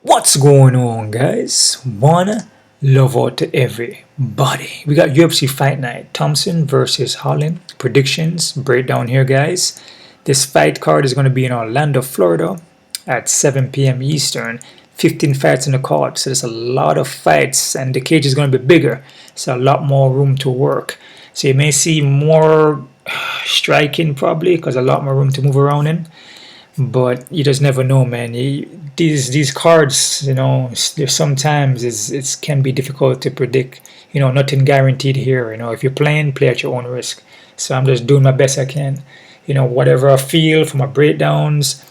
What's going on, guys? One love out to everybody. We got UFC Fight Night, Thompson versus Holland. Predictions, breakdown here, guys. This fight card is going to be in Orlando, Florida at 7 p.m. Eastern. 15 fights in the card, so there's a lot of fights, and the cage is going to be bigger, so a lot more room to work. So you may see more striking probably, because a lot more room to move around in. But you just never know, man. These cards, sometimes it can be difficult to predict. Nothing guaranteed here. If you're playing, play at your own risk. So I'm just doing my best I can. Whatever I feel from my breakdowns,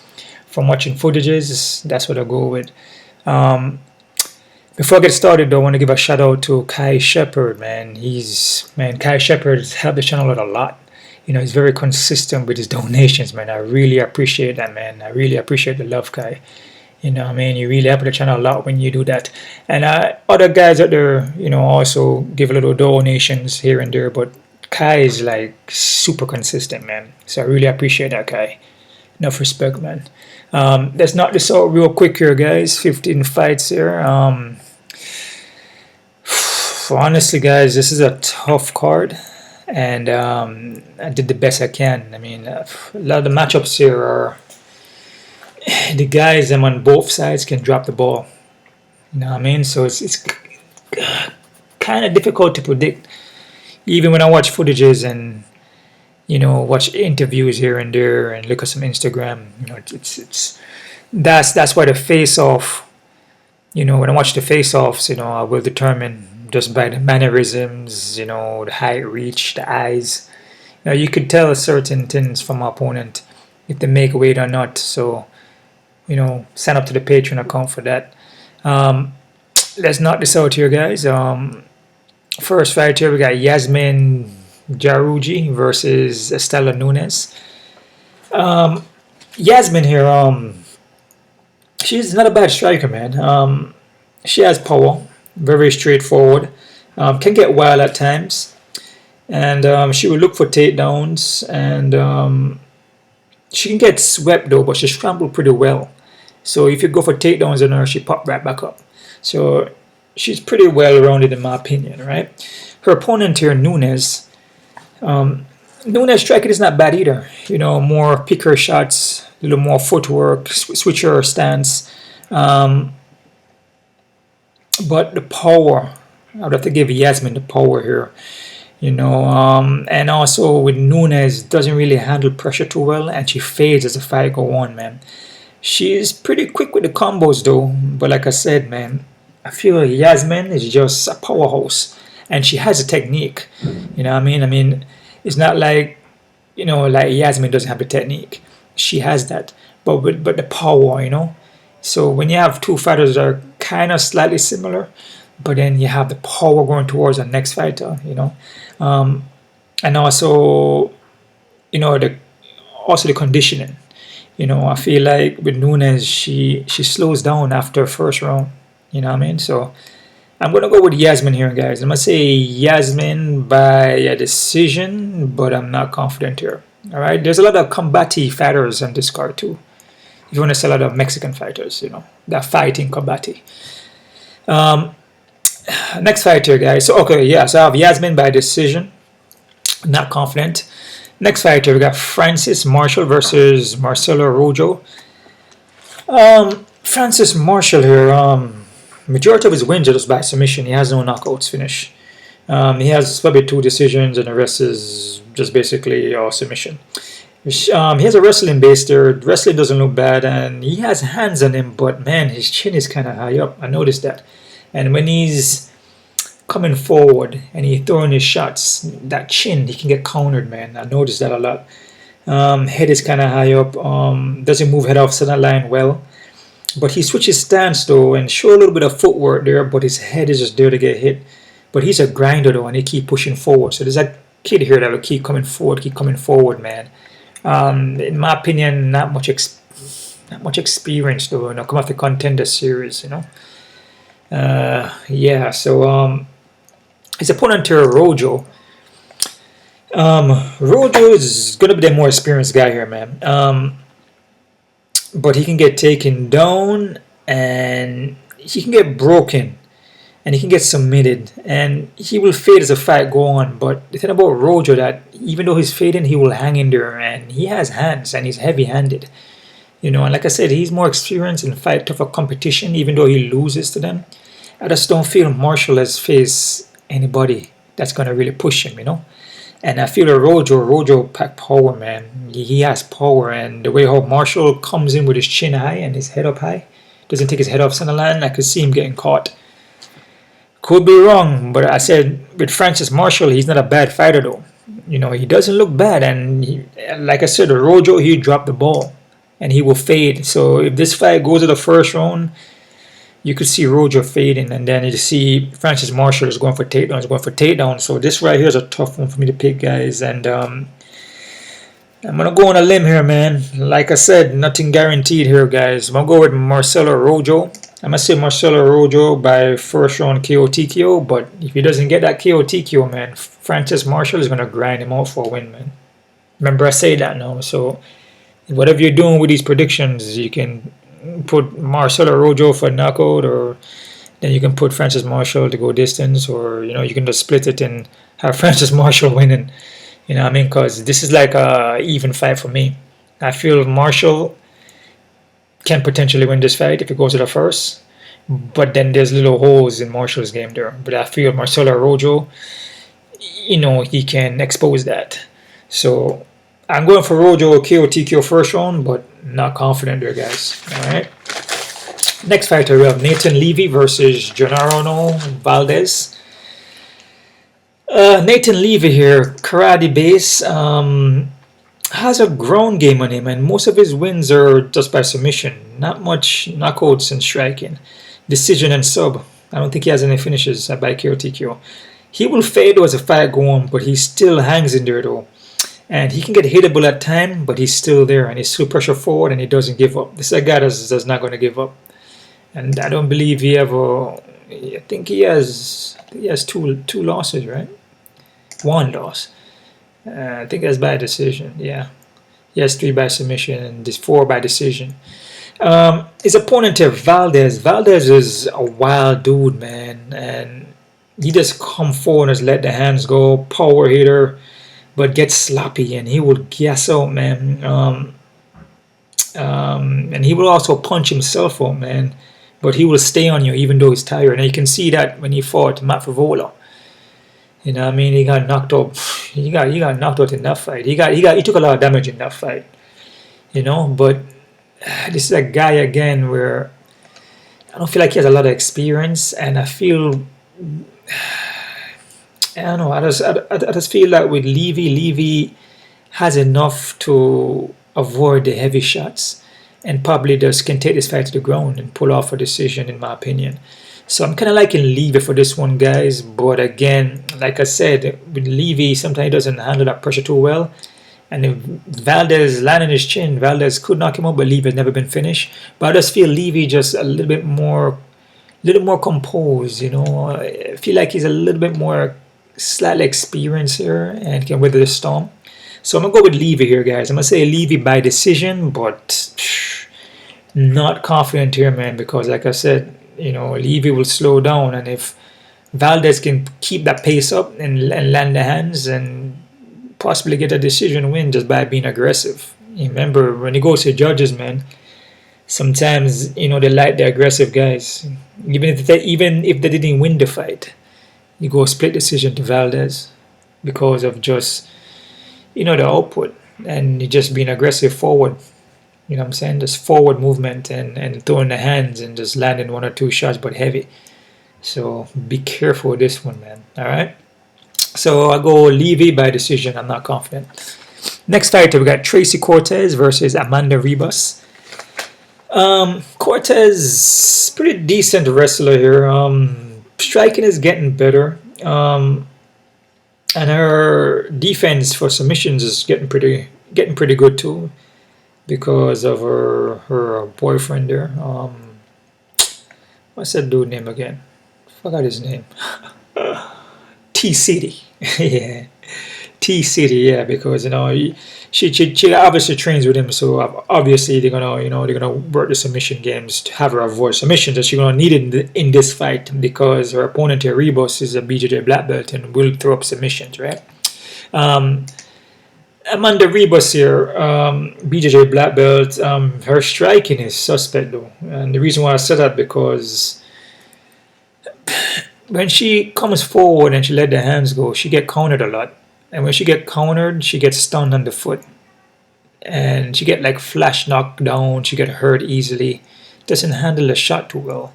from watching footages, that's what I go with. Before I get started, though, I want to give a shout out to Kai Shepherd, man. Kai Shepherd has helped the channel out a lot. He's very consistent with his donations, man. I really appreciate that, man. I really appreciate the love, Kai. You really help the channel a lot when you do that. And other guys out there, also give a little donations here and there. But Kai is like super consistent, man. So I really appreciate that, Kai. Enough respect, man. Let's knock this out real quick here, guys. 15 fights here. Honestly, guys, this is a tough card. And I did the best I can. A lot of the matchups here are the guys them on both sides can drop the ball. So it's kind of difficult to predict. Even when I watch footages and watch interviews here and there and look at some Instagram, that's why the face-off. When I watch the face-offs, I will determine just by the mannerisms, the height, reach, the eyes. You could tell certain things from my opponent if they make weight or not. So, sign up to the Patreon account for that. Let's knock this out here, guys. First fight here, we got Yazmin Jauregui versus Estela Nunes. Yazmin here, she's not a bad striker, man. She has power. Very straightforward. Can get wild at times. And she will look for takedowns. And she can get swept though, but she scrambled pretty well. So if you go for takedowns on her, she pop right back up. So she's pretty well rounded in my opinion, right? Her opponent here, Nunes. Nunes striking is not bad either. More picker shots, a little more footwork, switcher stance. But the power, I would have to give Yazmin the power here, and also with Nunes, doesn't really handle pressure too well, and she fades as the fight go on, man. She's pretty quick with the combos though, but like I said, man, I feel like Yazmin is just a powerhouse, and she has a technique, it's not like, like Yazmin doesn't have the technique. She has that, but the power, So when you have two fighters that are kind of slightly similar, but then you have the power going towards the next fighter, and also, the conditioning. I feel like with Nunes, she slows down after first round. So I'm gonna go with Yazmin here, guys. I'm gonna say Yazmin by a decision, but I'm not confident here. All right, there's a lot of combative fighters on this card too. You want to see a lot of Mexican fighters, that fight in combate. Next fight here, guys. So I have Yazmin by decision. Not confident. Next fight here, we got Francis Marshall versus Marcelo Rojo. Francis Marshall here, majority of his wins are just by submission. He has no knockouts finish. He has probably 2 decisions, and the rest is just basically all submission. He has a wrestling base there. Wrestling doesn't look bad, and he has hands on him, but man, his chin is kind of high up. I noticed that. And when he's coming forward and he's throwing his shots, that chin, he can get countered, man. I noticed that a lot. Head is kind of high up. Doesn't move head off center line well. But he switches stance, though, and show a little bit of footwork there, but his head is just there to get hit. But he's a grinder, though, and he keep pushing forward. So there's that kid here that will keep coming forward, man. In my opinion, not much experience though. Come off the Contender Series, So his opponent here, Rojo. Rojo is gonna be the more experienced guy here, man. But he can get taken down and he can get broken, and he can get submitted, and he will fade as the fight go on. But the thing about Rojo, that even though he's fading, he will hang in there, and he has hands, and he's heavy-handed. And like I said, he's more experienced in fight tougher competition, even though he loses to them. I just don't feel Marshall has faced anybody that's going to really push him, And I feel that Rojo pack power, man. He has power, and the way how Marshall comes in with his chin high and his head up high, doesn't take his head off center line, I could see him getting caught. Could be wrong, but I said with Francis Marshall, he's not a bad fighter though. He doesn't look bad, and like I said, Rojo, he dropped the ball, and he will fade. So if this fight goes to the first round, you could see Rojo fading, and then you see Francis Marshall is going for takedowns, So this right here is a tough one for me to pick, guys. And I'm going to go on a limb here, man. Like I said, nothing guaranteed here, guys. I'm going to go with Marcelo Rojo. I'm going to say Marcelo Rojo by first round KO TKO, but if he doesn't get that KO TKO, man, Francis Marshall is going to grind him out for a win, man. Remember, I say that now. So whatever you're doing with these predictions, you can put Marcelo Rojo for knockout, or then you can put Francis Marshall to go distance, or you can just split it and have Francis Marshall winning. You know what I mean? Because this is like a even fight for me. I feel Marshall can potentially win this fight if it goes to the first, but then there's little holes in Marshall's game there. But I feel Marcelo Rojo, he can expose that. So I'm going for Rojo KO TKO first round, but not confident there, guys. Alright. Next fighter, we have Natan Levy versus Gennaro Valdez. Natan Levy here, karate base, has a ground game on him, and most of his wins are just by submission. Not much knockouts and striking. Decision and sub. I don't think he has any finishes by KO TKO. He will fade as a fight go on, but he still hangs in there though. And he can get hittable at time, but he's still there, and he's still pressure forward, and he doesn't give up. This is a guy that's not going to give up. And I don't believe he ever. I think he has two losses, right? One loss. I think that's by decision. Yeah, he has 3 by submission and 4 by decision. His opponent here, Valdez. Valdez is a wild dude, man, and he just come forward and just let the hands go. Power hitter, but gets sloppy, and he will gas out, man. And he will also punch himself out, man. But he will stay on you even though he's tired. And you can see that when he fought Matt Favola. You know what I mean? He got knocked out. He got knocked out in that fight. He took a lot of damage in that fight. But this is a guy again where I don't feel like he has a lot of experience, and I feel I don't know. I just feel that with Levy has enough to avoid the heavy shots, and probably just can take this fight to the ground and pull off a decision, in my opinion. So I'm kind of liking Levy for this one, guys. But again, like I said, with Levy, sometimes he doesn't handle that pressure too well. And if Valdez landing his chin, Valdez could knock him out, but Levy has never been finished. But I just feel Levy just a little bit more composed. I feel like he's a little bit more slightly experienced here and can weather the storm. So I'm gonna go with Levy here, guys. I'm gonna say Levy by decision, but not confident here, man, because like I said, Levy will slow down, and if Valdez can keep that pace up and land the hands and possibly get a decision win just by being aggressive. Remember, when it goes to judges, man, sometimes they like the aggressive guys. Even if they didn't win the fight, you go split decision to Valdez because of just the output and just being aggressive forward. You know what I'm saying? Just forward movement and throwing the hands and just landing 1 or 2 shots, but heavy. So be careful with this one, man. All right. So I go Levy by decision. I'm not confident. Next fighter, we got Tracy Cortez versus Amanda Ribas. Cortez, pretty decent wrestler here. Striking is getting better. And her defense for submissions is getting pretty good too, because of her boyfriend there. What's that dude name again? Forgot his name. T City. Yeah. T City, yeah, because she obviously trains with him, so obviously they're gonna work the submission games to have her avoid submissions that she's gonna need in this fight because her opponent here, Rebus, is a BJJ black belt and will throw up submissions, right? Amanda Rebus here, BJJ black belt, her striking is suspect though, and the reason why I said that because when she comes forward and she let the hands go, she get countered a lot. And when she get countered, she gets stunned on the foot. And she get like flash knocked down. She get hurt easily. Doesn't handle the shot too well.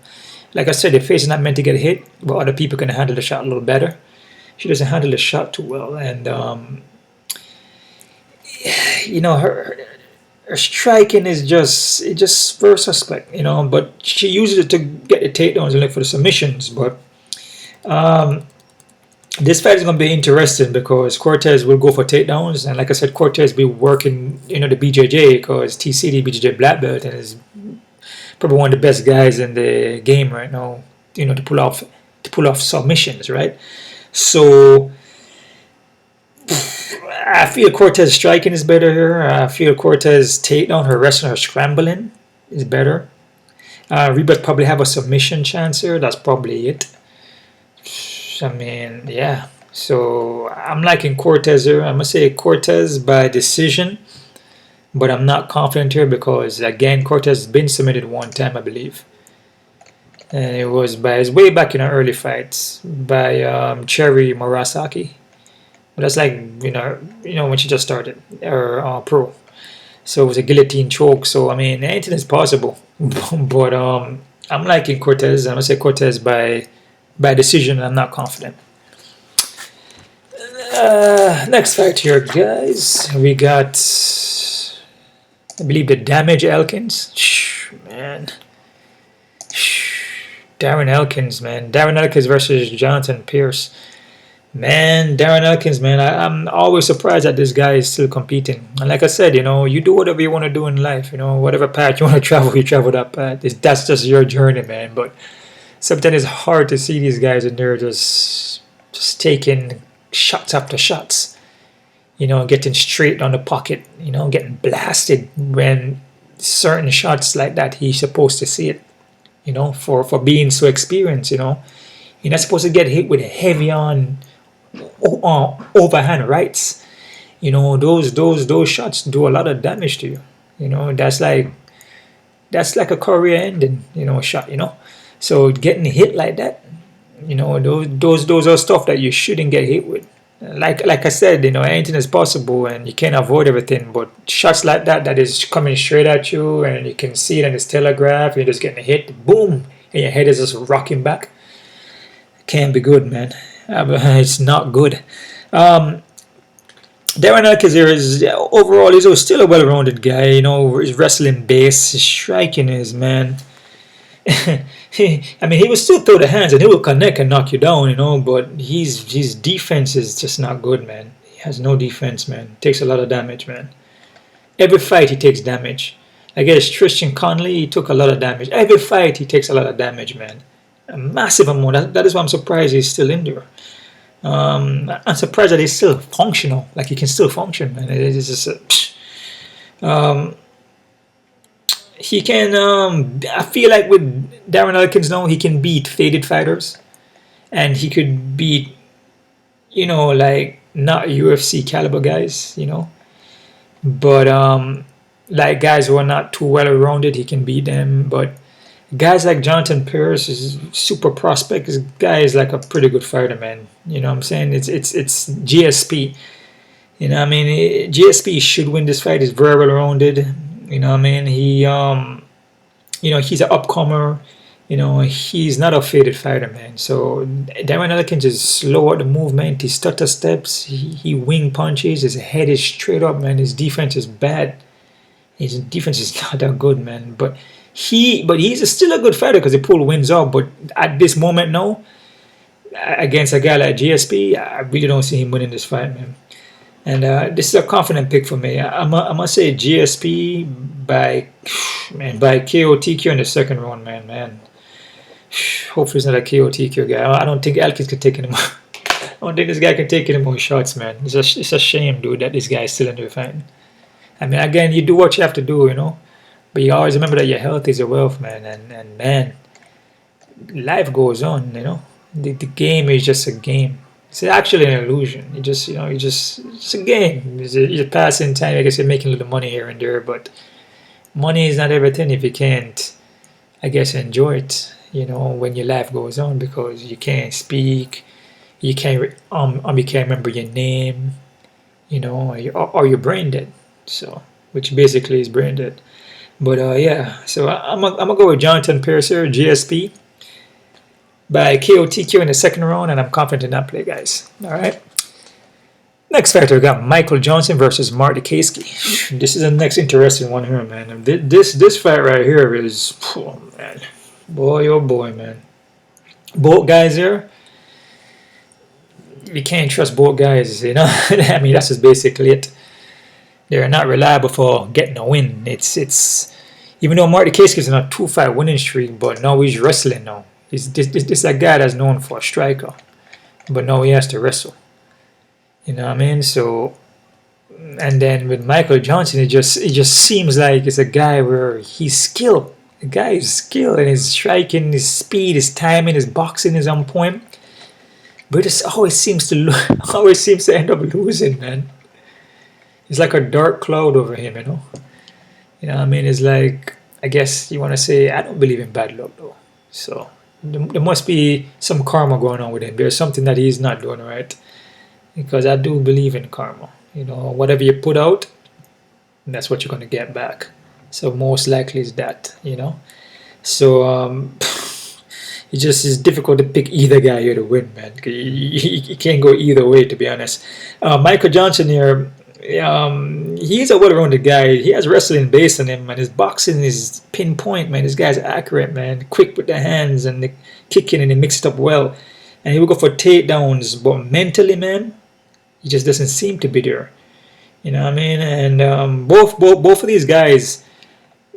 Like I said, the face is not meant to get hit, but other people can handle the shot a little better. She doesn't handle the shot too well. And, her striking is just very suspect, but she uses it to get the takedowns and look for the submissions. But this fight is going to be interesting because Cortez will go for takedowns, and like I said, Cortez be working, the BJJ because TCD BJJ black belt and is probably one of the best guys in the game right now, to pull off submissions, right? So I feel Cortez striking is better here. I feel Cortez takedown, her wrestling, her scrambling is better. Rebus probably have a submission chance here. That's probably it. I mean, yeah. So I'm liking Cortez here. I'm going to say Cortez by decision. But I'm not confident here because, again, Cortez has been submitted one time, I believe. And it was by his way back in our early fights by Cherry Murasaki. But that's like, when she just started, or pro. So it was a guillotine choke. So, I mean, anything is possible. But I'm liking Cortez. I'm going to say Cortez by decision. I'm not confident. Next fight here, guys. We got, I believe, the Damage Elkins. Man. Darren Elkins, man. Darren Elkins versus Jonathan Pearce. Man, Darren Elkins, man. I'm always surprised that this guy is still competing. And like I said, you do whatever you want to do in life. Whatever path you want to travel, you travel that path. That's just your journey, man. But sometimes it's hard to see these guys and they're just taking shots after shots. Getting straight on the pocket. Getting blasted when certain shots like that he's supposed to see it. For being so experienced. You're not supposed to get hit with heavy on overhand rights. Those shots do a lot of damage to you. That's like a career ending, shot. So getting hit like that, those are stuff that you shouldn't get hit with. Like I said, anything is possible and you can't avoid everything. But shots like that is coming straight at you and you can see it in this telegraph. You're just getting hit, boom, and your head is just rocking back. Can't be good, man. It's not good. Darren Elkins is overall he's still a well-rounded guy. His wrestling base, his striking is, man. He will still throw the hands and he will connect and knock you down, but his defense is just not good, man. He has no defense, man. Takes a lot of damage, man. Every fight he takes damage. I guess Tristan Conley, he took a lot of damage. Every fight he takes a lot of damage, man. A massive amount. That is why I'm surprised he's still in there. I'm surprised that he's still functional. Like he can still function, man. It is just he can, I feel like with Darren Elkins now, he can beat faded fighters. And he could beat, like not UFC caliber guys, But like guys who are not too well rounded, he can beat them. But guys like Jonathan Pearce is super prospect. This guy is like a pretty good fighter, man. You know what I'm saying? It's GSP. GSP should win this fight. He's very well rounded. He, he's an upcomer. He's not a faded fighter, man. So Darren Elkins is slow at the movement. He stutter steps. He wing punches. His head is straight up, man. His defense is bad. His defense is not that good, man. But he's still a good fighter because he pulled wins off. But at this moment now, against a guy like GSP, I really don't see him winning this fight, man. And this is a confident pick for me. I'm gonna say GSP by KO TQ in the second round, man. Hopefully it's not a KO TQ guy. I don't think Elkins could take anymore. don't think this guy can take any more shots, man. It's a shame, dude, that this guy is still in the fight. I mean, again, you do what you have to do, you know. But you always remember that your health is your wealth, man. And man, life goes on, you know. The game is just a game. It's actually an illusion. You just, you know, it's a game. You're passing time. I guess you're making a little money here and there, but money is not everything if you can't, I guess, enjoy it, you know, when your life goes on, because you can't speak, you can't you can't remember your name, you know, or you're brain dead. So, which basically is brain dead. But yeah, so I'm gonna go with Jonathan Pearce here, GSP, by KOTQ in the second round, and I'm confident in that play, guys. All right. Next fighter, we got Michael Johnson versus Mark Dukakis. This is the next interesting one here, man. This fight right here is, oh man, boy, oh boy, man. Both guys here, you can't trust both guys, you know. I mean, that's just basically it. They're not reliable for getting a win. It's even though Mark Dukakis is on a 2-5 winning streak, but now he's wrestling now. This a guy that's known for a striker, but now he has to wrestle. You know what I mean? So, and then with Michael Johnson, it just seems like it's a guy where he's skilled. The guy is skilled, and his striking, his speed, his timing, his boxing is on point. But it always seems to end up losing, man. It's like a dark cloud over him, you know. You know what I mean? It's like, I guess you want to say, I don't believe in bad luck though. So there must be some karma going on with him. There's something that he's not doing right. Because I do believe in karma. You know, whatever you put out, that's what you're going to get back. So most likely is that, you know. So it just is difficult to pick either guy here to win, man. You can't go either way, to be honest. Michael Johnson here, he's a well-rounded guy. He has wrestling base on him, and his boxing is pinpoint, man. This guy's accurate, man. Quick with the hands and the kicking, and he mixed it up well. And he will go for takedowns, but mentally, man, he just doesn't seem to be there. You know what I mean? And both of these guys,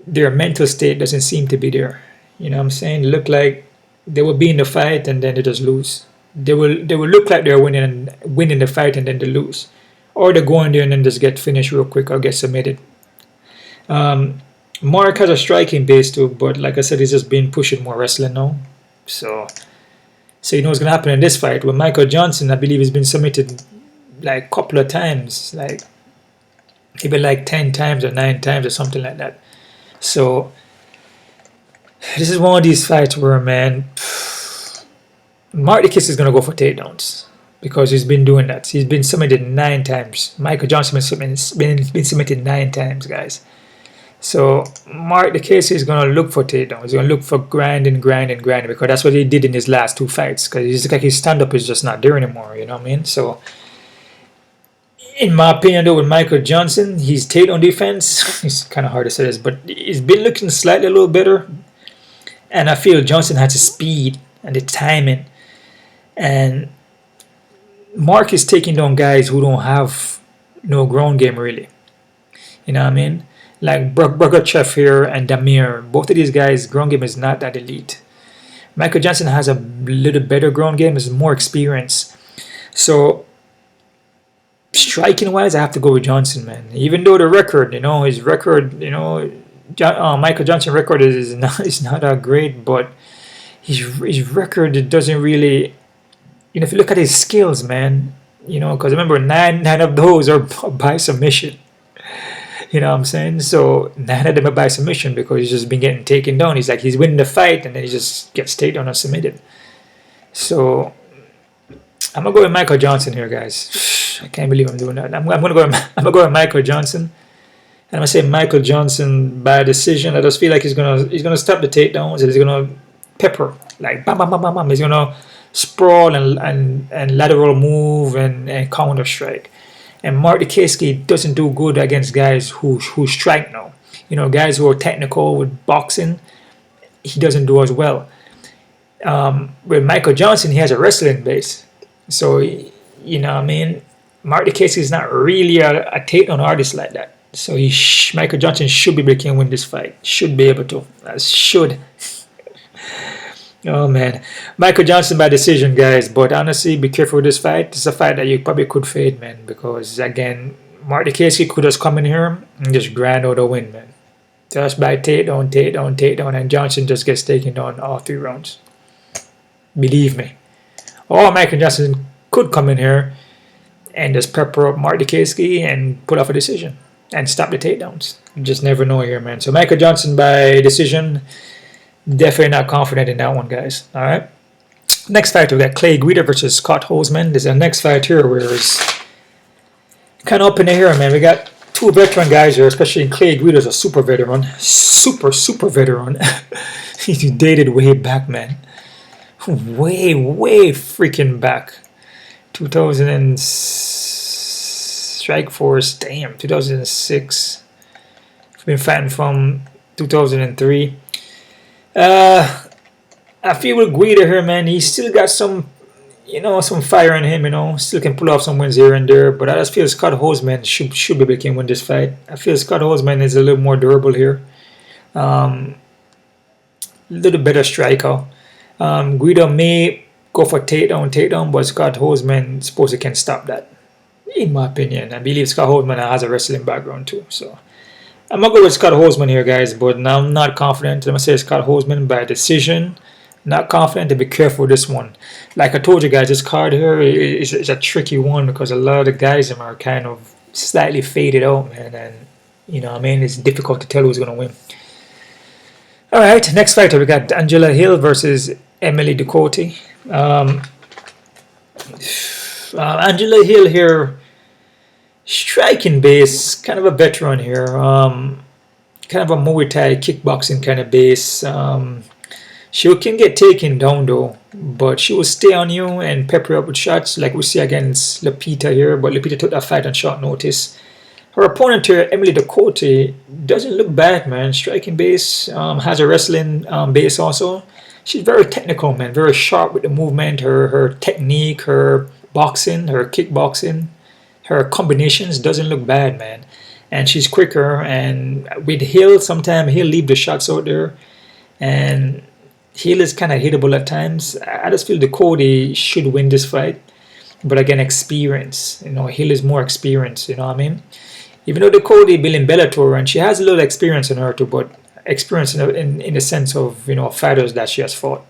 their mental state doesn't seem to be there. You know what I'm saying? They look like they will be in the fight and then they just lose. They will look like they're winning the fight and then they lose. Or they go in there and then just get finished real quick or get submitted. Mark has a striking base too, but like I said, he's just been pushing more wrestling now. So you know what's going to happen in this fight. With Michael Johnson, I believe he's been submitted like a couple of times, like maybe like 10 times or 9 times or something like that. So this is one of these fights where, man, Mark Dukakis is going to go for takedowns because he's been doing that. He's been submitted 9 times. Michael Johnson has been submitted 9 times, guys. So Mark Dukakis is going to look for takedowns. He's going to look for grinding, because that's what he did in his last 2 fights. Because it's like his stand-up is just not there anymore, you know what I mean? So in my opinion, though, with Michael Johnson, his takedown defense, it's kind of hard to say this, but he's been looking slightly a little better. And I feel Johnson has the speed and the timing. And Mark is taking down guys who don't have no ground game, really. You know what I mean? Like Makhachev here and Damir. Both of these guys' ground game is not that elite. Michael Johnson has a little better ground game, is more experience. So striking wise, I have to go with Johnson, man. Even though the record, you know, his record, you know, Michael Johnson's record is not that great, but his record doesn't really, you know, if you look at his skills, man, you know, because remember, nine of those are by submission. You know what I'm saying? So 9 of them are by submission because he's just been getting taken down. He's like, he's winning the fight and then he just gets taken down and submitted. So I'm gonna go with Michael Johnson here, guys. I can't believe I'm doing that. I'm gonna go with Michael Johnson. And I'm gonna say Michael Johnson by decision. I just feel like he's gonna stop the takedowns and he's gonna pepper, like bam bam bam bam bam. He's gonna sprawl and lateral move and counter strike. And Mark Dukakis doesn't do good against guys who strike now. You know, guys who are technical with boxing, he doesn't do as well. With Michael Johnson, he has a wrestling base. So, you know what I mean? Mark Dukakis is not really a takedown artist like that. So Michael Johnson should be able to win this fight. Should be able to. Should. Oh man, Michael Johnson by decision, guys. But honestly, be careful with this fight. It's a fight that you probably could fade, man, because again, Marty could just come in here and just grind out a win, man. Just by takedown, takedown, takedown, and Johnson just gets taken down all 3 rounds. Believe me. Or Michael Johnson could come in here and just pepper up Marty and pull off a decision and stop the takedowns. You just never know here, man. So Michael Johnson by decision. Definitely not confident in that one, guys. All right. Next fight, we got Clay Guida versus Scott Holtzman. This is the next fight here, where it's kind of up in the air, man. We got 2 veteran guys here, especially Clay Guida's a super veteran. Super veteran. He's dated way back, man. Way freaking back. 2000 and Strike Force, damn, 2006. I've been fighting from 2003. I feel with Guida here, man, he still got some, some fire in him, still can pull off some wins here and there, but I just feel Scott Holtzman should be able to win this fight. I feel Scott Holtzman is a little more durable here. Little better striker. Guida may go for takedown, but Scott Holtzman supposed to can stop that, in my opinion. I believe Scott Holtzman has a wrestling background too, so I'm going to go with Scott Holtzman here, guys, but I'm not confident. I'm going to say Scott Holtzman by decision. Not confident, to be careful with this one. Like I told you guys, this card here is a tricky one because a lot of the guys are kind of slightly faded out, man, and it's difficult to tell who's going to win. Alright, next fighter, we got Angela Hill versus Emily Ducote. Angela Hill here, striking base, kind of a veteran here. Kind of a Muay Thai kickboxing kind of base. She can get taken down though, but she will stay on you and pepper up with shots like we see against Lupita here, but Lupita took that fight on short notice. Her opponent here, Emily Ducote, doesn't look bad, man. Striking base, has a wrestling base also. She's very technical, man, very sharp with the movement, her technique, her boxing, her kickboxing, her combinations doesn't look bad, man. And she's quicker, and with Hill, sometimes he'll leave the shots out there, and Hill is kind of hittable at times. I just feel Ducote should win this fight, but again, experience. Hill is more experienced. You know what I mean? Even though Ducote been in Bellator and she has a little experience in her too, but experience in the sense of fighters that she has fought.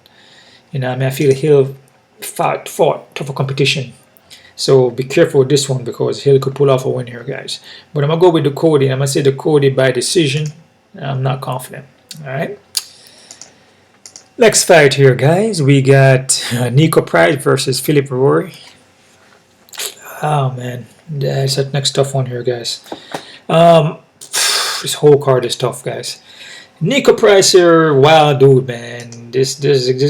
I feel Hill fought tougher competition. So be careful with this one because Hill could pull off a win here, guys. But I'm gonna go with Ducote. I'm gonna say Ducote by decision. I'm not confident. All right. Next fight here, guys, we got Niko Price versus Philip Rory. Oh man, that's the next tough one here, guys. This whole card is tough, guys. Niko Price here, wild dude, man. This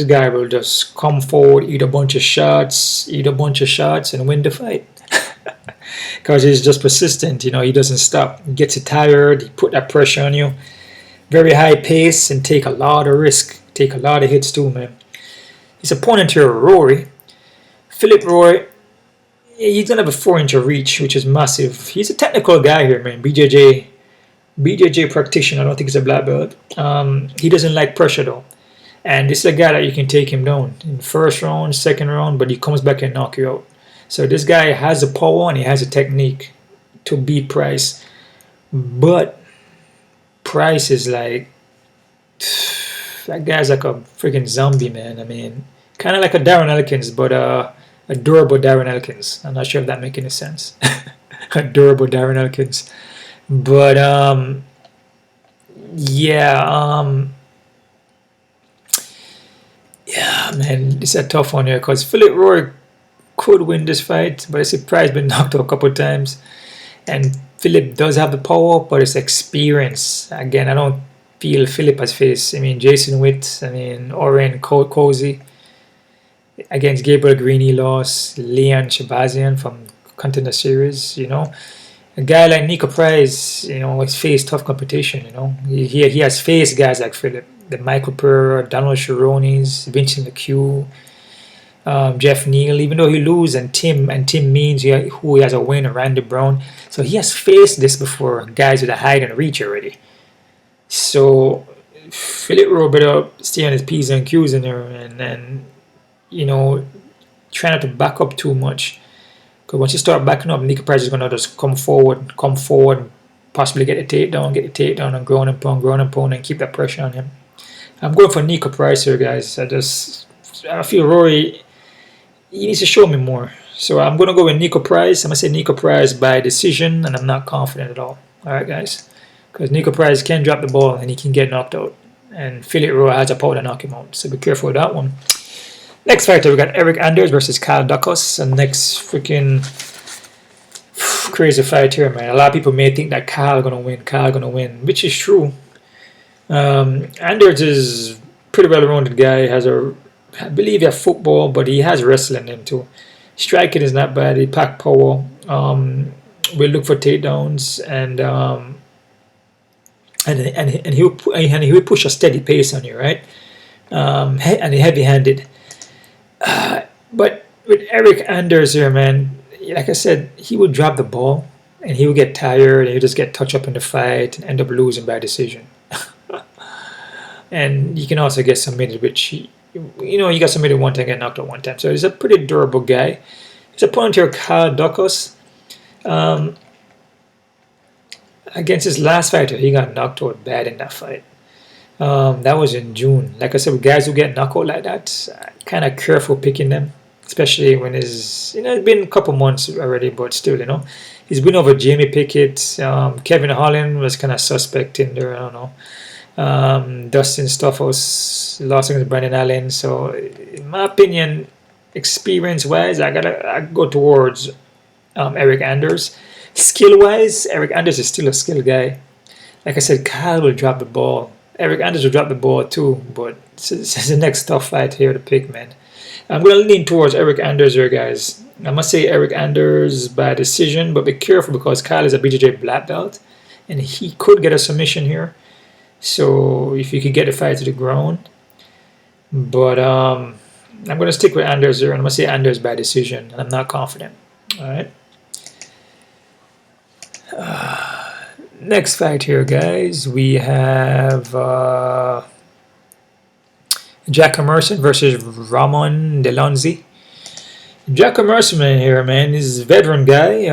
guy will just come forward, eat a bunch of shots, and win the fight. Because he's just persistent, he doesn't stop. He gets you tired, he put that pressure on you. Very high pace and take a lot of risk. Take a lot of hits too, man. His opponent here, Rory. Philip Rory, he's gonna have a 4-inch reach, which is massive. He's a technical guy here, man. BJJ practitioner. I don't think he's a black belt. He doesn't like pressure though, and this is a guy that you can take him down in first round, second round, but he comes back and knock you out. So this guy has the power and he has a technique to beat Price, but Price is like. That guy's like a freaking zombie, man. I mean, kind of like a Darren Elkins, but a durable Darren Elkins. I'm not sure if that makes any sense. A durable Darren Elkins. But, yeah, man, it's a tough one here because Philip Rory could win this fight, but I see Price been knocked out a couple of times. And Philip does have the power, but it's experience. Again, I don't feel Philip has faced. Jason Witt, Oren Cozy against Gabriel Green, he lost. Leon Shabazian from Contender Series, A guy like Niko Price, has faced tough competition, He has faced guys like Philip, the Michael Pereira, Donald Cerrone's, Vincent LeCue, Jeff Neal, even though he lose, and Tim Means, who has a win, Randy Brown. So he has faced this before, guys with a height and reach already. So Philip Rowe better stay on his P's and Q's in there, and you know, try not to back up too much. Because once you start backing up, Niko Price is going to just come forward, possibly get the takedown, and ground and pound, and keep that pressure on him. I'm going for Niko Price here, guys. I feel Rory, he needs to show me more. So I'm going to go with Niko Price. I'm going to say Niko Price by decision, and I'm not confident at all. Alright, guys. Because Niko Price can drop the ball, and he can get knocked out. And Philip Rowe has a power to knock him out. So be careful with that one. Next fighter, we got Eryk Anders versus Kyle Ducos. And next freaking crazy fight here, man. A lot of people may think that Kyle gonna win, which is true. Anders is pretty well-rounded guy. I believe he has football, but he has wrestling in him too. Striking is not bad. He pack power. We'll look for takedowns, and he will push a steady pace on you, right? And heavy-handed. But with Eryk Anders here, man, like I said, he would drop the ball, and he would get tired, and he would just get touched up in the fight and end up losing by decision. And you can also get submitted, which, you know, you got submitted one time, get knocked out one time. So he's a pretty durable guy. His opponent here, Kyle Ducos. Against his last fighter, he got knocked out bad in that fight. That was in June. Like I said, with guys who get knocked out like that, kind of careful picking them, especially when it's been a couple months already, but still, you know, he's been over Jamie Pickett. Kevin Holland was kind of suspect in there. I don't know. Dustin Stoffels lost against Brandon Allen. So, in my opinion, experience-wise, I go towards Eryk Anders. Skill-wise, Eryk Anders is still a skilled guy. Like I said, Kyle will drop the ball. Eryk Anders will drop the ball too, but it's the next tough fight here to pick, man. I'm going to lean towards Eryk Anders here, guys. I must say Eryk Anders by decision, but be careful because Kyle is a BJJ black belt, and he could get a submission here. So if you could get the fight to the ground. But I'm going to stick with Anders here, and I'm going to say Anders by decision, and I'm not confident. All right. Next fight here, guys, we have Jack Hermansson versus Ramon Delonzi. Jack Hermansson here, man, is a veteran guy,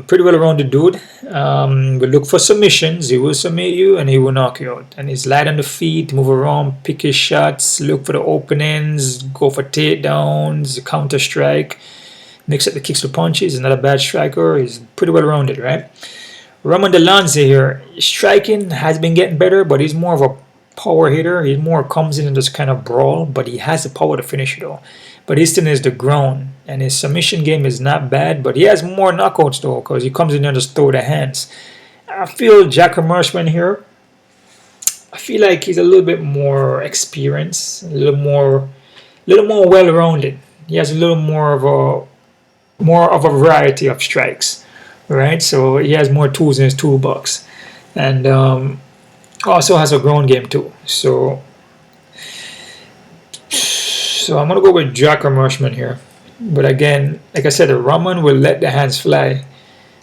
pretty well-rounded dude. Will look for submissions. He will submit you, and he will knock you out. And he's light on the feet, move around, pick his shots, look for the openings, go for takedowns, counter strike, mix up the kicks with punches. He's not a bad striker. He's pretty well-rounded, right? Ramon Delonzi here, striking has been getting better, but he's more of a power hitter. He more comes in and just kind of brawl, but he has the power to finish it all. But he still needs the ground, and his submission game is not bad, but he has more knockouts though, because he comes in there and just throw the hands. I feel Jack Hermansson here, I feel like he's a little bit more experienced, a little more well-rounded. He has a little more of a variety of strikes. Right, so he has more tools in his toolbox, and also has a ground game too. So I'm gonna go with Jack Hermansson here. But again, like I said, Ramon will let the hands fly,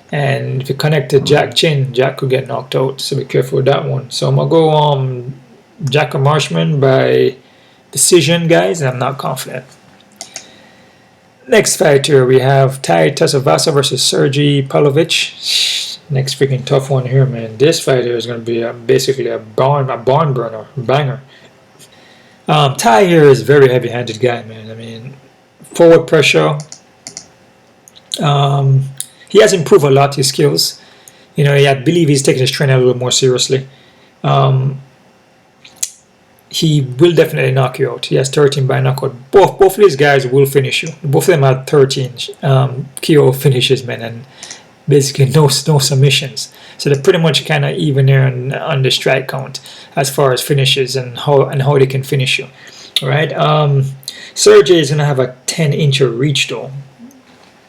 and if you connect to Jack chin, Jack could get knocked out. So be careful with that one. So I'm gonna go Jack Hermansson by decision, guys, and I'm not confident. Next fighter, we have Tuivasa versus Sergei Pavlovich. Next freaking tough one here, man. This fighter is going to be basically a barn burner, banger. Ty here is a very heavy-handed guy, man. I mean, forward pressure. He has improved a lot his skills. You know, I believe he's taking his training a little more seriously. He will definitely knock you out. He has 13 by knockout. Both of these guys will finish you. Both of them have 13 KO finishes, man, and basically no submissions. So they're pretty much kind of even there on the strike count as far as finishes and how they can finish you. All right. Sergey is gonna have a 10-inch reach though.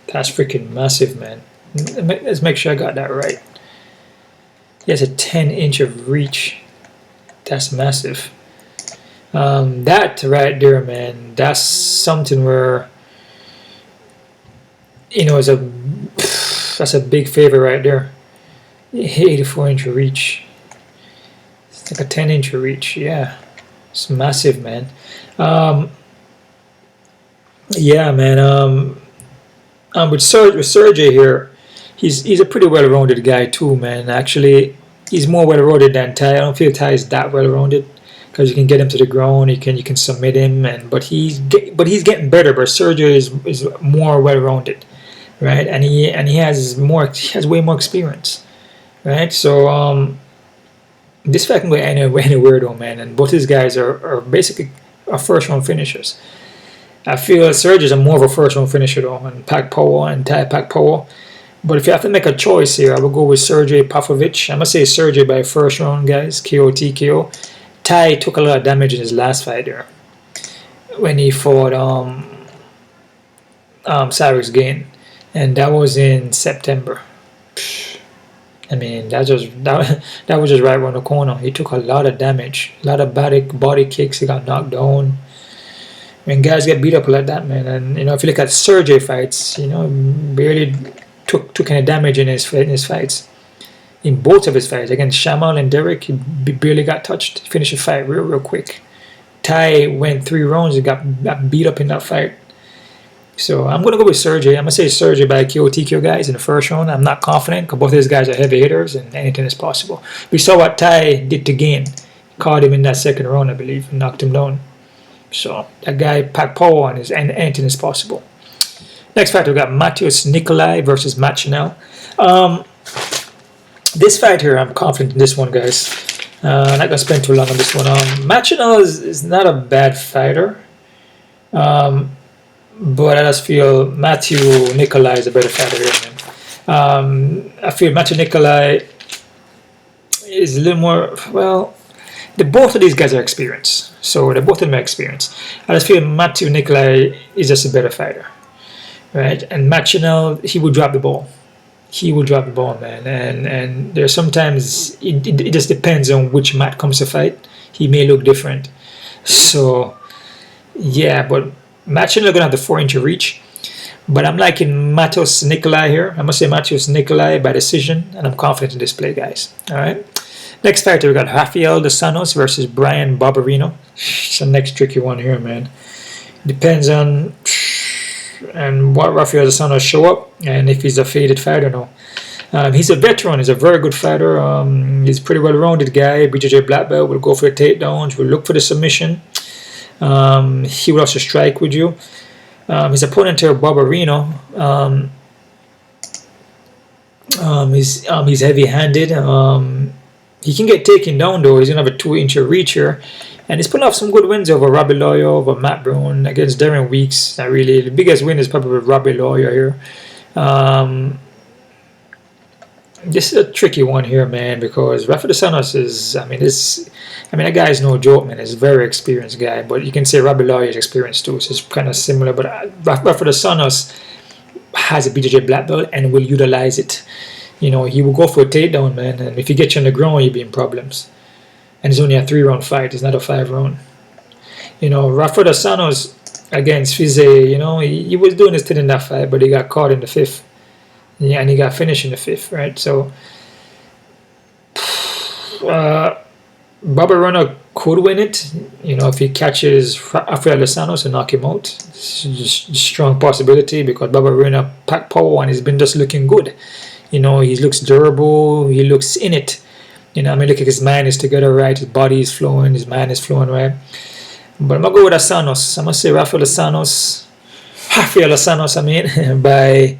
That's freaking massive, man. Let's make sure I got that right. He has a 10-inch reach. That's massive. That right there, man, that's something where, you know, that's a big favor right there. 84-inch reach. Like a 10-inch reach. Yeah, it's massive, man. Yeah, man. With Sergei here, he's a pretty well-rounded guy too, man. Actually, he's more well-rounded than Ty. I don't feel Ty is that well-rounded because you can get him to the ground, you can submit him, but he's getting better. But Sergei is more well-rounded, right? And he has way more experience, right? So this fight can go anywhere though, man. And both these guys are basically first-round finishers. I feel Sergei is more of a first-round finisher though, and Pakpowo and Ty Pakpowo. But if you have to make a choice here, I would go with Sergei Pavlovich. I'm gonna say Sergei by first round, guys. KO TKO. Ty took a lot of damage in his last fight there when he fought Cyrus Gane, and that was in September. I mean, that was just right around the corner. He took a lot of damage, a lot of body kicks. He got knocked down. When guys get beat up like that, man, and if you look at Sergei fights, barely took any damage in his fights. In both of his fights against Shamal and Derek, he barely got touched. He finished the fight real quick. Ty went 3 rounds and got beat up in that fight. So I'm gonna go with Sergei. I'm gonna say Sergei by KO TKO, guys, in the first round. I'm not confident because both of these guys are heavy hitters and anything is possible. We saw what Ty did to Gane. Caught him in that second round, I believe, and knocked him down. So that guy packed power on his, and anything is possible. Next fight, we got Matheus Nicolau versus Matt Chanel. This fight here, I'm confident in this one, guys. I'm not gonna spend too long on this one. Matt Chanel is not a bad fighter, but I just feel Matheus Nicolau is a better fighter here, man. I feel Matheus Nicolau is a little more both of these guys are experienced, so they're both of them are experienced. I just feel Matheus Nicolau is just a better fighter, right? And Matt Chanel, he will drop the ball. He will drop the ball, man. And there's sometimes it just depends on which Matt comes to fight. He may look different. So yeah, but Matt Chanel gonna have the 4-inch reach. But I'm liking Matheus Nicolau here. I'm gonna say Matheus Nicolau by decision, and I'm confident in this play, guys. All right. Next fighter, we got Rafael dos Anjos versus Brian Barberino. It's the next tricky one here, man. Depends on what Rafael dos Anjos show up and if he's a faded fighter or no. He's a veteran. He's a very good fighter. He's a pretty well-rounded guy. BJJ black belt. Will go for the takedowns. Will look for the submission. He will also strike with you. His opponent here, Barberino. He's heavy-handed. He can get taken down though. He's gonna have a 2-inch reach here, and he's putting off some good wins over Robbie Lawyer, over Matt Brown, against Darren Weeks. Not really. The biggest win is probably with Robbie Lawyer here. This is a tricky one here, man, because Rafael dos Anjos is. That guy is no joke, man. He's a very experienced guy, but you can say Robbie Lawyer is experienced too, so it's kind of similar. But Rafael dos Anjos has a BJJ black belt and will utilize it. He will go for a takedown, man, and if he gets you on the ground, you'll be in problems. And it's only a 3-round fight. It's not a 5-round. Rafael dos Anjos against Fize, he was doing his thing in that fight, but he got caught in the 5th. Yeah, and he got finished in the 5th, right? So, Barberino could win it, if he catches Rafael dos Anjos and knock him out. It's just a strong possibility because Barberino packed power and he's been just looking good. He looks durable. He looks in it. Look at his mind is together, right? His body is flowing. His mind is flowing, right? But I'm going to go with dos Anjos. I'm going to say Rafael dos Anjos, by...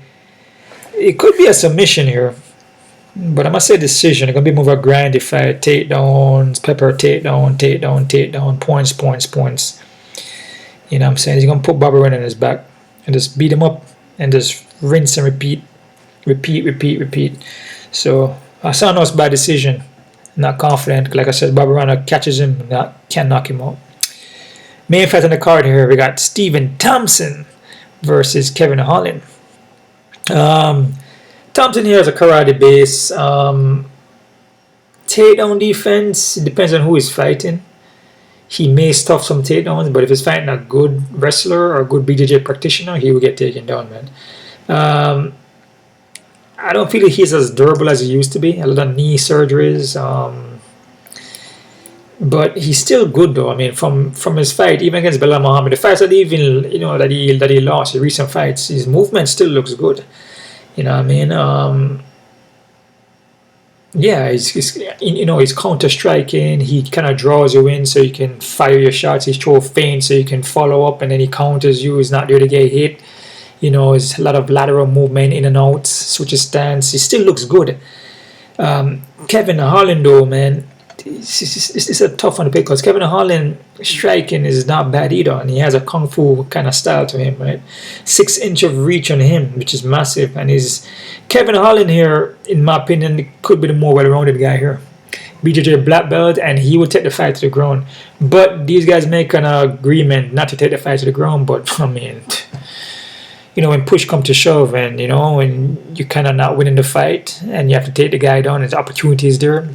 It could be a submission here. But I'm going to say decision. It's going to be more of a grindy fight. Takedowns, pepper, takedown, points. You know what I'm saying? He's going to put Barberino in his back and just beat him up and just rinse and repeat. So dos Anjos by decision. Not confident. Like I said, Barberino catches him, can't knock him out. Main fight on the card here, we got Stephen Thompson versus Kevin Holland. Thompson here has a karate base. Takedown defense, it depends on who he's fighting. He may stuff some takedowns, but if he's fighting a good wrestler or a good BJJ practitioner, he will get taken down, man. I don't feel he's as durable as he used to be. A lot of knee surgeries. But he's still good though. I mean, from his fight, even against Belal Muhammad, the fights that even that he lost, the recent fights, his movement still looks good. You know what I mean? Yeah, he's counter striking. He kind of draws you in so you can fire your shots. He's throw feints so you can follow up, and then he counters you. He's not there to get hit. It's a lot of lateral movement in and out, switches stance. He still looks good. Kevin Holland though, man, it's a tough one to pick because Kevin Holland striking is not bad either, and he has a kung fu kind of style to him, right? 6 inch of reach on him, which is massive, and Kevin Holland here, in my opinion, could be the more well-rounded guy here. BJJ black belt, and he would take the fight to the ground. But these guys make an agreement not to take the fight to the ground. But I mean, when push comes to shove, and when you're kind of not winning the fight, and you have to take the guy down, and the opportunity is there.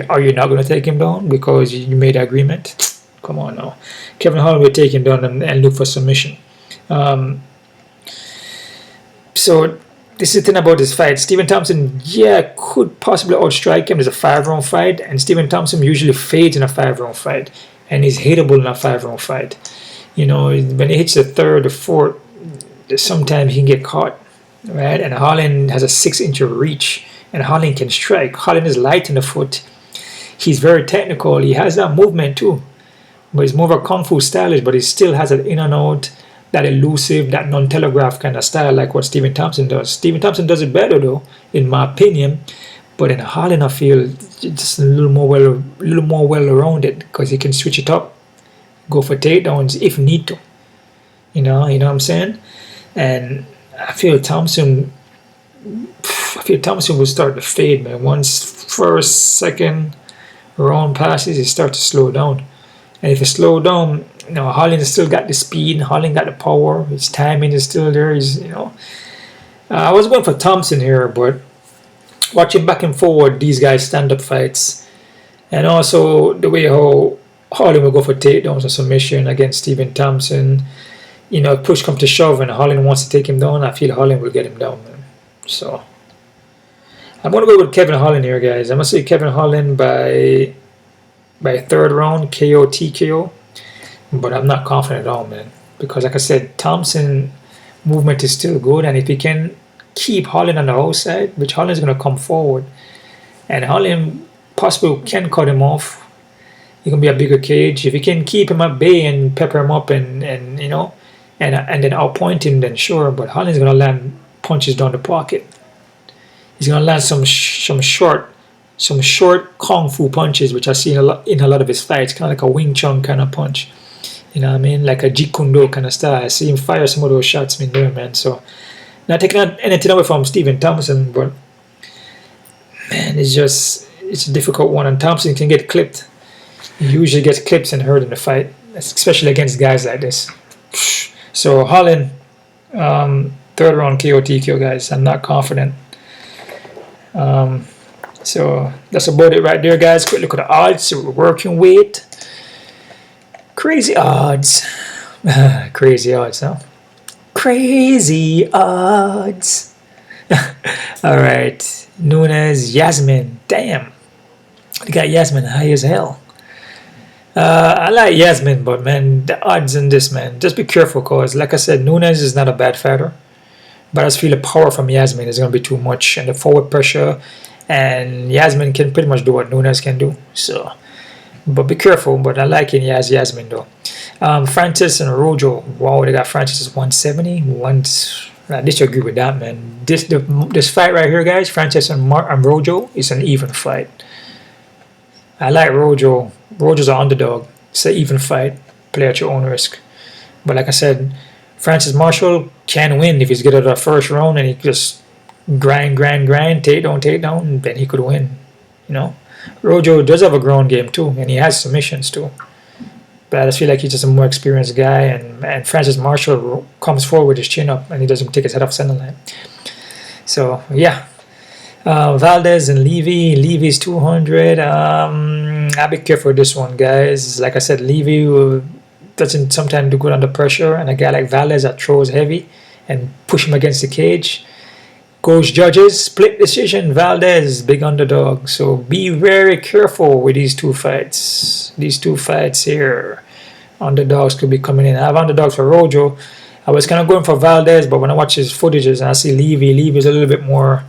Are you not going to take him down because you made an agreement? Come on now. Kevin Holland will take him down and look for submission. So this is the thing about this fight. Stephen Thompson, could possibly outstrike him. It's a 5-round fight, and Stephen Thompson usually fades in a 5-round fight, and he's hittable in a 5-round fight. When he hits the third or fourth, sometimes he can get caught, right? And Holland has a 6 inch of reach, and Holland can strike. Holland is light in the foot. He's very technical. He has that movement too, but he's more of a kung fu stylish. But he still has an in and out, that elusive, that non-telegraph kind of style, like what Stephen Thompson does. Stephen Thompson does it better though, in my opinion. But in Holland, I feel just a little more well-rounded because he can switch it up, go for takedowns if need to. You know what I'm saying? And I feel Thompson will start to fade, man. Once first, second round passes, he starts to slow down. And if he slow down, Holland has still got the speed. Holland got the power. His timing is still there. I was going for Thompson here, but watching back and forward these guys stand-up fights, and also the way how Holland will go for takedowns or submission against Stephen Thompson. Push come to shove and Holland wants to take him down, I feel Holland will get him down, man. So I'm going to go with Kevin Holland here, guys. I'm going to say Kevin Holland by 3rd round, KO, TKO. But I'm not confident at all, man. Because like I said, Thompson movement is still good. And if he can keep Holland on the outside, which Holland's going to come forward, and Holland possibly can cut him off, he can be a bigger cage. If he can keep him at bay and pepper him up and then outpoint him, then sure. But Holland's going to land punches down the pocket. He's going to land some short kung fu punches, which I see in a lot of his fights, kind of like a Wing Chun kind of punch. You know what I mean? Like a Jeet Kune Do kind of style. I see him fire some of those shots in there, man. So, not taking anything away from Stephen Thompson, but man, it's a difficult one. And Thompson can get clipped. He usually gets clipped and hurt in the fight, especially against guys like this. So Holland, 3rd round KO TKO, guys. I'm not confident. So that's about it right there, guys. Quick look at the odds. So we're working with crazy odds. Crazy odds, huh? Crazy odds. All right. Nunes, Yazmin. Damn. They got Yazmin high as hell. I like Yazmin, but man, the odds in this, man, just be careful because, like I said, Nunes is not a bad fighter. But I just feel the power from Yazmin is going to be too much, and the forward pressure. And Yazmin can pretty much do what Nunes can do. So, but be careful. But I like it, Yazmin though. Francis and Rojo. Wow, they got Francis at 170. I disagree with that, man. This fight right here, guys, Francis and Rojo, is an even fight. I like Rojo. Rojo's an underdog. It's an even fight. Play at your own risk. But like I said, Francis Marshall can win if he's good at the first round and he just grind, takedown, and then he could win. Rojo does have a ground game too, and he has submissions too. But I just feel like he's just a more experienced guy, and Francis Marshall comes forward with his chin up and he doesn't take his head off center line. So yeah. Valdez and Levy. Levy's 200. I'll be careful with this one, guys. Like I said, Levy doesn't sometimes do good under pressure, and a guy like Valdez that throws heavy and push him against the cage, Coach judges, split decision, Valdez, big underdog. So be very careful with these two fights. These two fights here. Underdogs could be coming in. I have underdogs for Rojo. I was kind of going for Valdez, but when I watch his footages and I see Levy's a little bit more...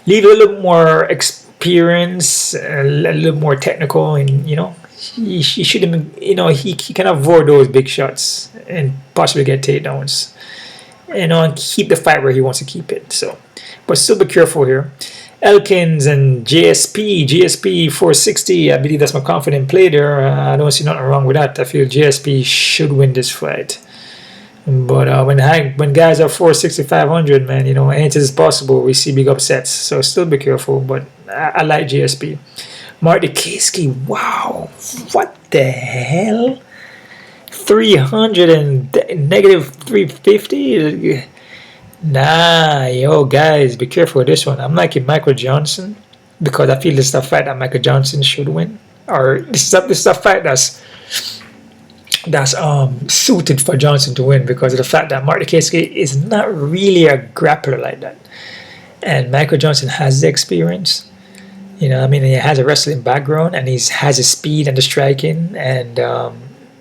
Levy a little more experience, a little more technical, and, you know, he shouldn't, you know, he can avoid those big shots and possibly get takedowns. You know, and keep the fight where he wants to keep it. So, but still be careful here. Elkins and GSP 460. I believe that's my confident play there. I don't see nothing wrong with that. I feel GSP should win this fight. But when guys are 460, 500, man, you know, anything is possible. We see big upsets. So still be careful. But I like GSP. Mark Dikowski. Wow, what the hell? 300 and negative 350. Nah, yo, guys, be careful with this one. I'm liking Michael Johnson because I feel this is a fight that Michael Johnson should win, or this is a fight that's suited for Johnson to win because of the fact that Mark Dikowski is not really a grappler like that, and Michael Johnson has the experience. You know, I mean, he has a wrestling background and he has the speed and the striking, and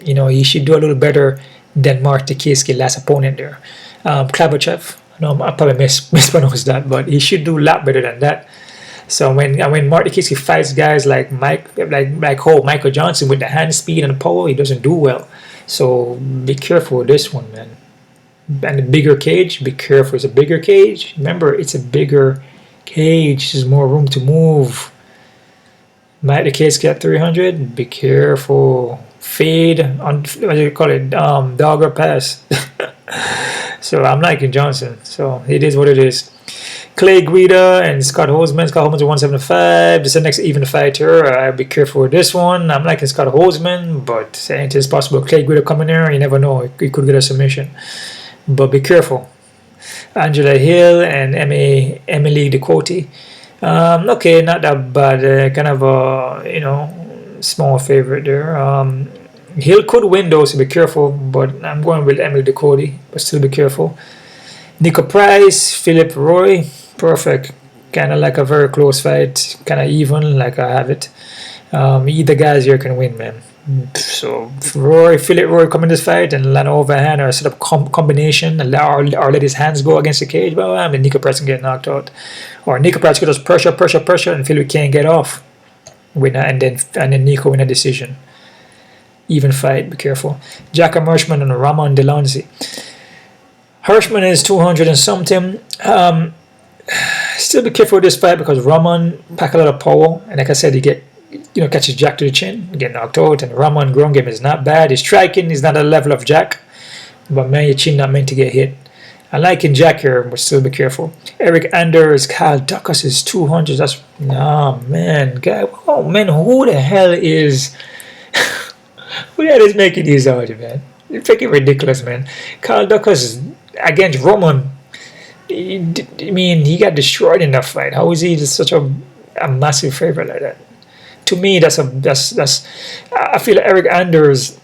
you know, he should do a little better than Mark Dikowski last opponent there. Klabachev, no, I probably mispronounced that, but he should do a lot better than that. So when Mark Dikowski fights guys like Michael Johnson with the hand speed and the power, he doesn't do well. So be careful with this one, man. And the bigger cage, be careful. It's a bigger cage. Remember, it's a bigger cage. There's more room to move. Mark Dikowski at 300. Be careful. Fade on, what do you call it, dog or pass. So I'm liking Johnson, so it is what it is. Clay Guida and Scott Holtzman. Scott Holtzman's 175. This is the next even fighter. I'll be careful with this one. I'm liking Scott Holtzman, but anything is possible. Clay Guida coming there, you never know, he could get a submission, but be careful. Angela Hill and Emily Ducote. Okay, not that bad. Kind of a, you know, small favorite there. Hill could win though, so be careful, but I'm going with Emily Ducote, but still be careful. Niko Price, Philip Roy, perfect. Kind of like a very close fight, kind of even, like I have it. Either guys here can win, man. So Philip Roy come in this fight and land overhand or set up combination or let his hands go against the cage, but I mean, Niko Price can get knocked out. Or Niko Price could just pressure, and Philip can't get off. Winner, and then Niko win a decision. Even fight, be careful. Jacob Hirschman and Ramon Delonzi. Hirschman is 200 and something. Still be careful with this fight because Ramon pack a lot of power, and like I said, he catches Jack to the chin, get knocked out, and Ramon ground game is not bad. His striking is not a level of Jack, but man, your chin not meant to get hit. I like in Jack here, but still be careful. Eryk Anders, Kyle Duckus is 200. That's, nah, man, guy. Oh man, who the hell is making these odds, man? You're freaking ridiculous, man. Kyle Duckus against Roman. I mean, he got destroyed in that fight. How is he just such a massive favorite like that? To me, that's. I feel Eryk Anders.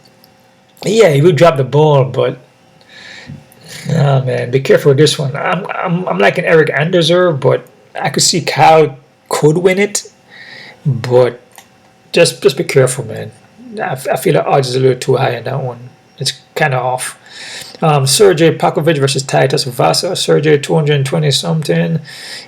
Yeah, he will drop the ball, but. Oh man, be careful with this one. I'm liking Eryk Anders, but I could see Kyle could win it, but just be careful, man. I feel the odds is a little too high on that one. It's kind of off. Sergei Pavlovich versus Tuivasa. Sergei 220 something.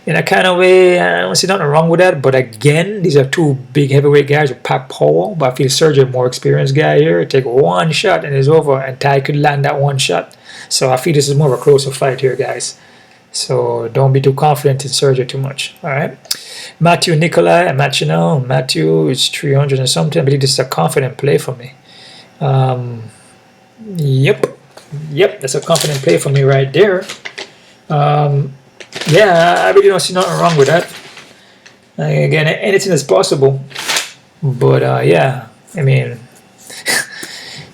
In a kind of way, I don't see nothing wrong with that. But again, these are two big heavyweight guys with pack power. But I feel Sergei more experienced guy here. Take one shot and it's over. And Ty could land that one shot. So I feel this is more of a closer fight here, guys. So don't be too confident in Sergei too much. All right. Matheus Nicolau and Matthew is 300 and something. I believe this is a confident play for me. Yep, that's a confident play for me right there. Yeah, I really don't see nothing wrong with that. Again, anything is possible. But yeah, I mean,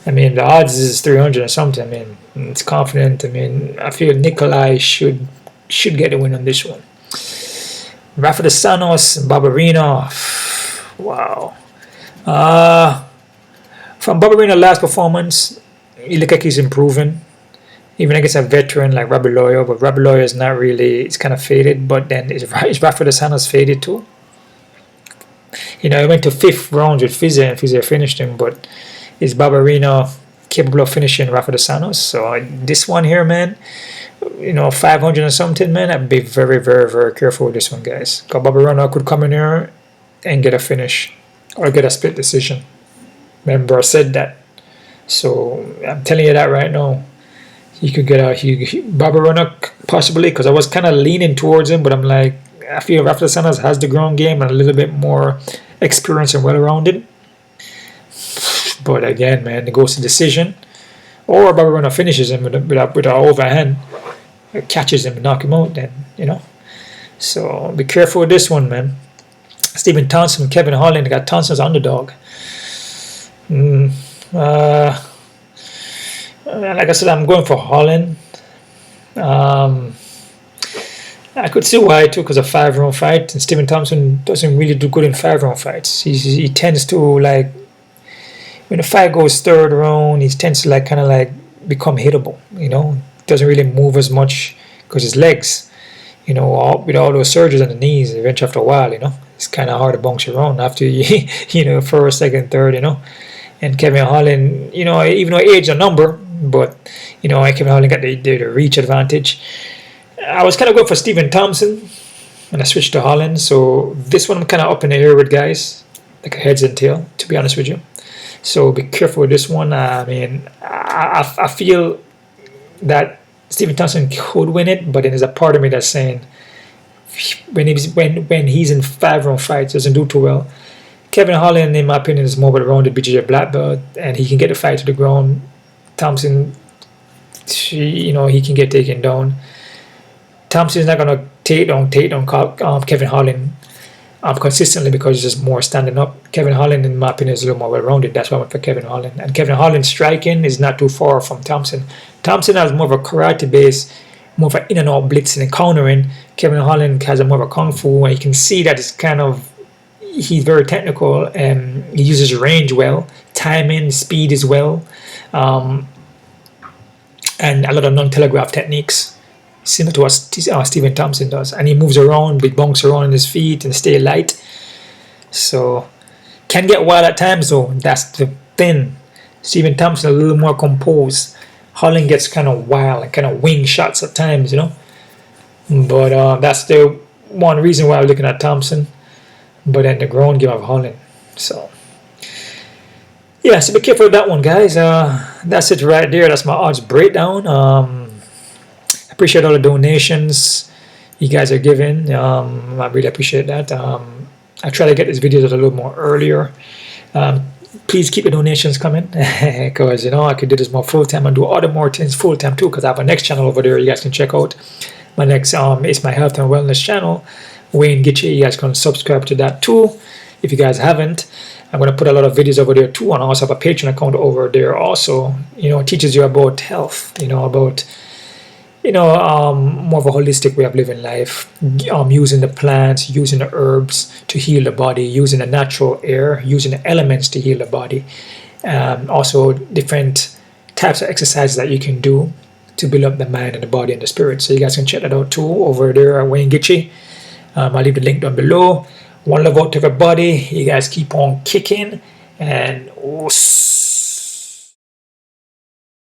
the odds is 300 or something. I mean, it's confident. I mean, I feel Nikolai should get the win on this one. Rafael dos Anjos, Barberino. Wow. From Barberino's last performance, he look like he's improving. even against a veteran like Robbie Lawyer, but Robbie Lawyer is not really, it's kind of faded, but then is Rafael dos Anjos faded too? You know, he went to 5th round with Fizzer, and Fizzer finished him, but is Barberena capable of finishing Rafael dos Anjos? So this one here, man, you know, 500 and something, man, I'd be very, very, very careful with this one, guys. Because Barberena could come in here and get a finish or get a split decision. Remember, I said that. So I'm telling you that right now. He could get a Barberena possibly, because I was kind of leaning towards him, but I'm like, I feel Rafael dos Anjos has the ground game and a little bit more experience and well-rounded. But again, man, it goes to decision, or Barberena finishes him with an overhand, catches him and knock him out. Then, you know. So be careful with this one, man. Stephen Thompson, Kevin Holland got Thompson's underdog. Like I said, I'm going for Holland. I could see why too, because a 5-round fight, and Stephen Thompson doesn't really do good in 5-round fights. He tends to, like, when the fight goes 3rd round, he tends to, like, kind of like become hittable. You know, doesn't really move as much because his legs, you know, with all those surgeries on the knees, eventually after a while, you know, it's kind of hard to bounce around after you know, 1st, 2nd, 3rd, you know. And Kevin Holland, you know, even though age is a number, but, you know, Kevin Holland got the reach advantage. I was kind of going for Stephen Thompson, and I switched to Holland. So this one I'm kind of up in the air with, guys, like a heads and tail, to be honest with you. So be careful with this one. I mean, I feel that Stephen Thompson could win it, but then there's a part of me that's saying when he's in 5-round fights, doesn't do too well. Kevin Holland, in my opinion, is more well-rounded BJJ black belt, and he can get the fight to the ground. Thompson, you know, he can get taken down. Thompson is not going to take down Kevin Holland consistently because he's just more standing up. Kevin Holland, in my opinion, is a little more well-rounded. That's why I went for Kevin Holland. And Kevin Holland's striking is not too far from Thompson. Thompson has more of a karate base, more of an in-and-out blitzing and countering. Kevin Holland has a more of a kung fu, and you can see that it's kind of, he's very technical and he uses range well, timing, speed as well, and a lot of non-telegraph techniques, similar to what Stephen Thompson does. And he moves around, big bunks around on his feet and stay light. So can get wild at times though. That's the thing. Stephen Thompson a little more composed. Holland gets kind of wild and kind of wing shots at times, you know. But that's the one reason why I'm looking at Thompson. But then the ground game of Holland. So yeah, so be careful with that one, guys. That's it right there. That's my odds breakdown. Appreciate all the donations you guys are giving. I really appreciate that. I try to get these videos out a little more earlier. Please keep the donations coming, because, you know, I could do this more full-time and do other more things full-time too, because I have a next channel over there you guys can check out. My next it's my health and wellness channel, Wayne Gitchie. You guys can subscribe to that too if you guys haven't. I'm going to put a lot of videos over there too, and I also have a Patreon account over there also. You know, it teaches you about health, you know, about, you know, more of a holistic way of living life, using the plants, using the herbs to heal the body, using the natural air, using the elements to heal the body. Also different types of exercises that you can do to build up the mind and the body and the spirit. So you guys can check that out too over there at Wayne Gitchie. I'll leave the link down below. One love out to everybody. You guys keep on kicking, and